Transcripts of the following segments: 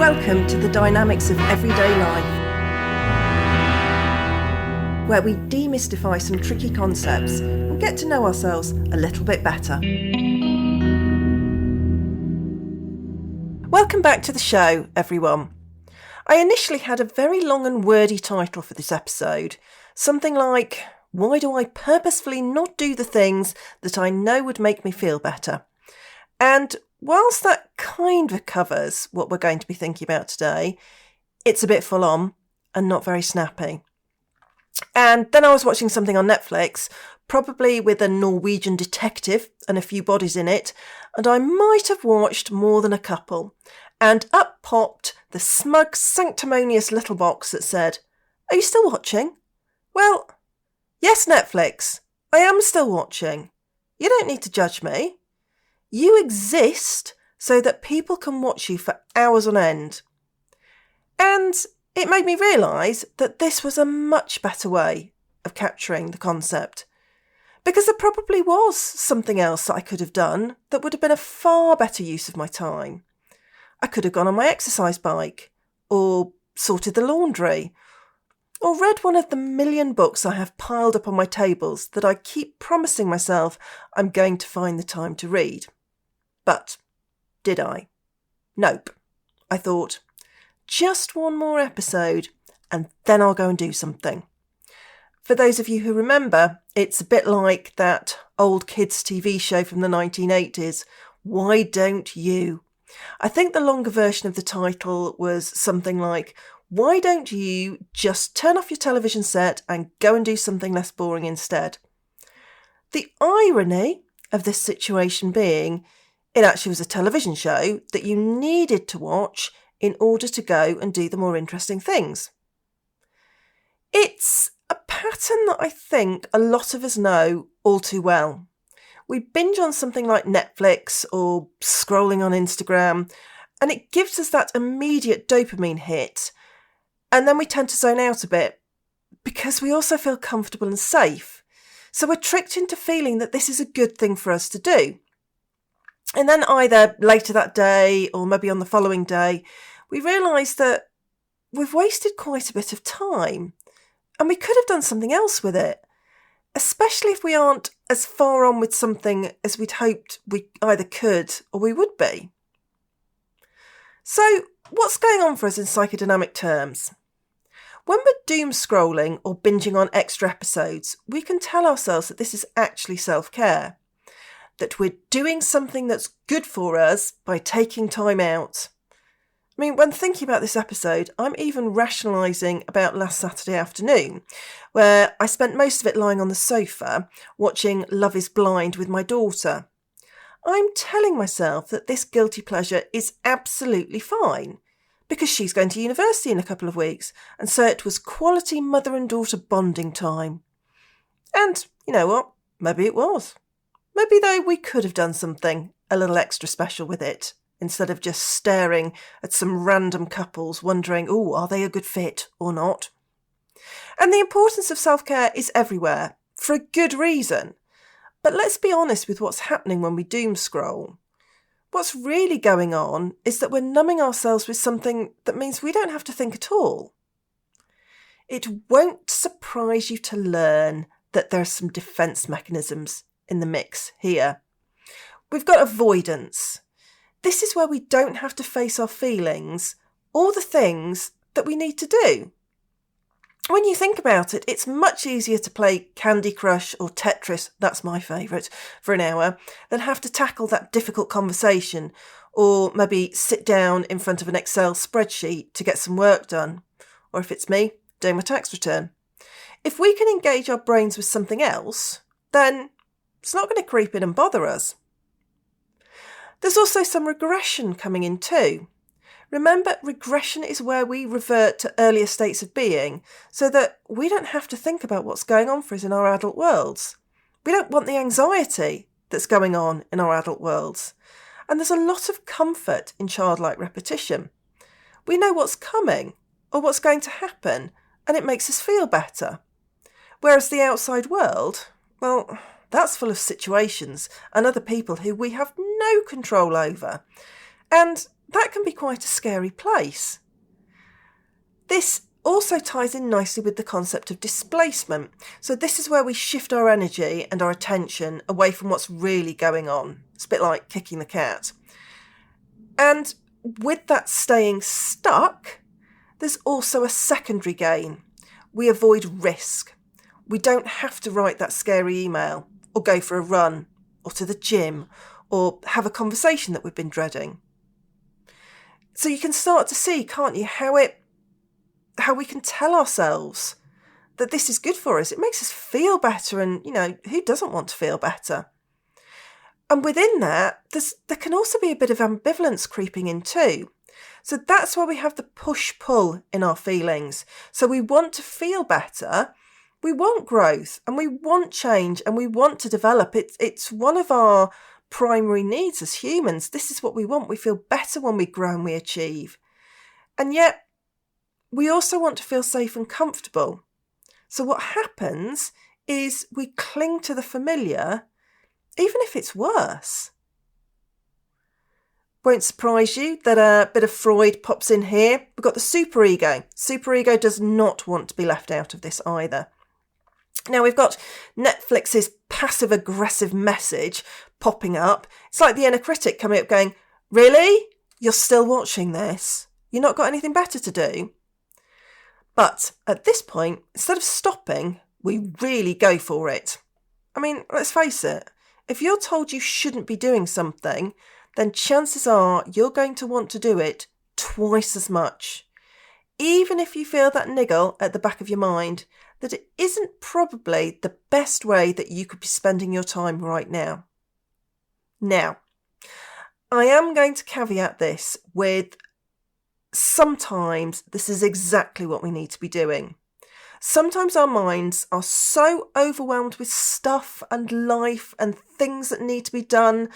Welcome to the Dynamics of Everyday Life, where we demystify some tricky concepts and get to know ourselves a little bit better. Welcome back to the show, everyone. I initially had a very long and wordy title for this episode, something like, "Why do I purposefully not do the things that I know would make me feel better?" And whilst that kind of covers what we're going to be thinking about today, it's a bit full on and not very snappy. And then I was watching something on Netflix, probably with a Norwegian detective and a few bodies in it, and I might have watched more than a couple. And up popped the smug, sanctimonious little box that said, "Are you still watching?" Well, yes, Netflix, I am still watching. You don't need to judge me. You exist so that people can watch you for hours on end. And it made me realise that this was a much better way of capturing the concept. Because there probably was something else that I could have done that would have been a far better use of my time. I could have gone on my exercise bike, or sorted the laundry, or read one of the million books I have piled up on my tables that I keep promising myself I'm going to find the time to read. But did I? Nope. I thought, just one more episode and then I'll go and do something. For those of you who remember, it's a bit like that old kids' TV show from the 1980s, Why Don't You? I think the longer version of the title was something like, why don't you just turn off your television set and go and do something less boring instead? The irony of this situation being, it actually was a television show that you needed to watch in order to go and do the more interesting things. It's a pattern that I think a lot of us know all too well. We binge on something like Netflix or scrolling on Instagram, and it gives us that immediate dopamine hit, and then we tend to zone out a bit because we also feel comfortable and safe. So we're tricked into feeling that this is a good thing for us to do. And then either later that day or maybe on the following day, we realise that we've wasted quite a bit of time and we could have done something else with it, especially if we aren't as far on with something as we'd hoped we either could or we would be. So what's going on for us in psychodynamic terms? When we're doom scrolling or binging on extra episodes, we can tell ourselves that this is actually self-care, that we're doing something that's good for us by taking time out. I mean, when thinking about this episode, I'm even rationalising about last Saturday afternoon, where I spent most of it lying on the sofa watching Love is Blind with my daughter. I'm telling myself that this guilty pleasure is absolutely fine, because she's going to university in a couple of weeks, and so it was quality mother and daughter bonding time. And you know what? Maybe it was. Maybe, though, we could have done something a little extra special with it, instead of just staring at some random couples wondering, are they a good fit or not? And the importance of self-care is everywhere, for a good reason. But let's be honest with what's happening when we doom scroll. What's really going on is that we're numbing ourselves with something that means we don't have to think at all. It won't surprise you to learn that there are some defence mechanisms in the mix here. We've got avoidance. This is where we don't have to face our feelings or the things that we need to do. When you think about it, it's much easier to play Candy Crush or Tetris, that's my favourite, for an hour, than have to tackle that difficult conversation or maybe sit down in front of an Excel spreadsheet to get some work done. Or if it's me, doing my tax return. If we can engage our brains with something else, then it's not going to creep in and bother us. There's also some regression coming in too. Remember, regression is where we revert to earlier states of being so that we don't have to think about what's going on for us in our adult worlds. We don't want the anxiety that's going on in our adult worlds. And there's a lot of comfort in childlike repetition. We know what's coming or what's going to happen, and it makes us feel better. Whereas the outside world, well, that's full of situations and other people who we have no control over. And that can be quite a scary place. This also ties in nicely with the concept of displacement. So this is where we shift our energy and our attention away from what's really going on. It's a bit like kicking the cat. And with that staying stuck, there's also a secondary gain. We avoid risk. We don't have to write that scary email or go for a run or to the gym or have a conversation that we've been dreading. So you can start to see, can't you, how we can tell ourselves that this is good for us. It makes us feel better, and, who doesn't want to feel better? And within that, there can also be a bit of ambivalence creeping in too. So that's where we have the push-pull in our feelings. So we want to feel better, we want growth, and we want change, and we want to develop. It's one of our primary needs as humans. This is what we want. We feel better when we grow and we achieve. And yet, we also want to feel safe and comfortable. So what happens is we cling to the familiar, even if it's worse. Won't surprise you that a bit of Freud pops in here. We've got the superego. Superego does not want to be left out of this either. Now we've got Netflix's passive-aggressive message popping up. It's like the inner critic coming up going, really? You're still watching this? You've not got anything better to do? But at this point, instead of stopping, we really go for it. I mean, let's face it, if you're told you shouldn't be doing something, then chances are you're going to want to do it twice as much. Even if you feel that niggle at the back of your mind that it isn't probably the best way that you could be spending your time right now. Now, I am going to caveat this with sometimes this is exactly what we need to be doing. Sometimes our minds are so overwhelmed with stuff and life and things that need to be done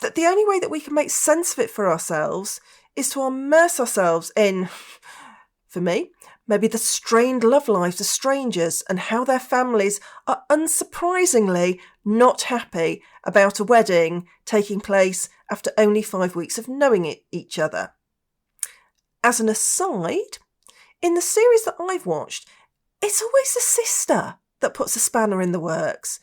that the only way that we can make sense of it for ourselves is to immerse ourselves in, for me, maybe the strained love lives of strangers and how their families are unsurprisingly not happy about a wedding taking place after only 5 weeks of knowing each other. As an aside, in the series that I've watched, it's always the sister that puts a spanner in the works.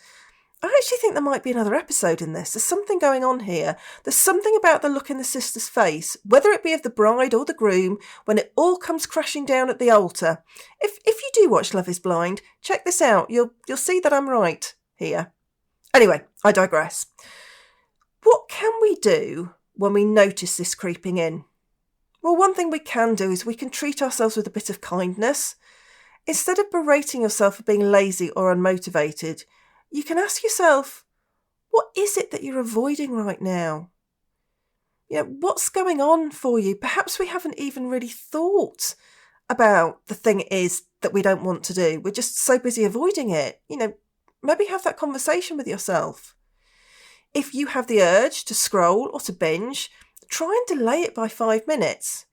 I actually think there might be another episode in this. There's something going on here. There's something about the look in the sister's face, whether it be of the bride or the groom, when it all comes crashing down at the altar. If you do watch Love is Blind, check this out. You'll see that I'm right here. Anyway, I digress. What can we do when we notice this creeping in? Well, one thing we can do is we can treat ourselves with a bit of kindness. Instead of berating yourself for being lazy or unmotivated, you can ask yourself, what is it that you're avoiding right now? What's going on for you? Perhaps we haven't even really thought about the thing it is that we don't want to do. We're just so busy avoiding it. Maybe have that conversation with yourself. If you have the urge to scroll or to binge, try and delay it by 5 minutes.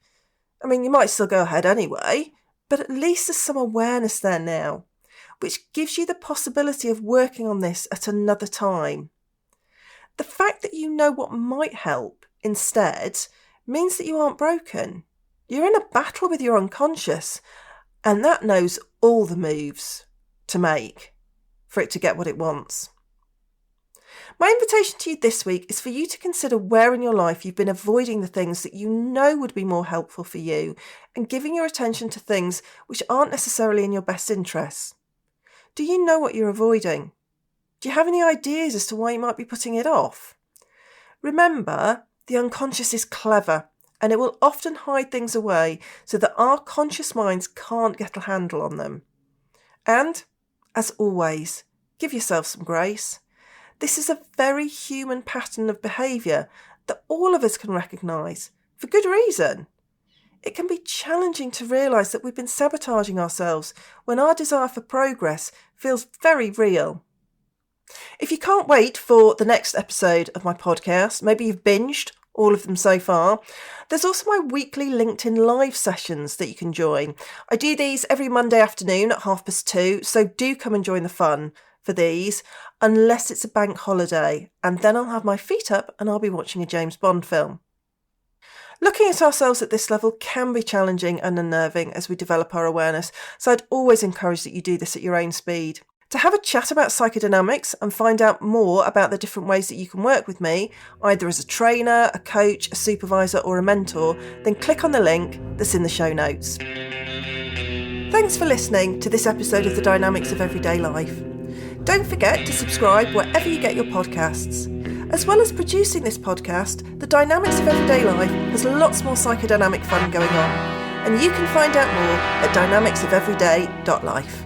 I mean, you might still go ahead anyway, but at least there's some awareness there now, which gives you the possibility of working on this at another time. The fact that you know what might help instead means that you aren't broken. You're in a battle with your unconscious, and that knows all the moves to make for it to get what it wants. My invitation to you this week is for you to consider where in your life you've been avoiding the things that you know would be more helpful for you and giving your attention to things which aren't necessarily in your best interests. Do you know what you're avoiding? Do you have any ideas as to why you might be putting it off? Remember, the unconscious is clever and it will often hide things away so that our conscious minds can't get a handle on them. And, as always, give yourself some grace. This is a very human pattern of behaviour that all of us can recognise, for good reason. It can be challenging to realise that we've been sabotaging ourselves when our desire for progress feels very real. If you can't wait for the next episode of my podcast, maybe you've binged all of them so far, there's also my weekly LinkedIn live sessions that you can join. I do these every Monday afternoon at 2:30, so do come and join the fun for these, unless it's a bank holiday, and then I'll have my feet up and I'll be watching a James Bond film. Looking at ourselves at this level can be challenging and unnerving as we develop our awareness, so I'd always encourage that you do this at your own speed. To have a chat about psychodynamics and find out more about the different ways that you can work with me, either as a trainer, a coach, a supervisor or a mentor, then click on the link that's in the show notes. Thanks for listening to this episode of The Dynamics of Everyday Life. Don't forget to subscribe wherever you get your podcasts. As well as producing this podcast, The Dynamics of Everyday Life has lots more psychodynamic fun going on, and you can find out more at dynamicsofeveryday.life.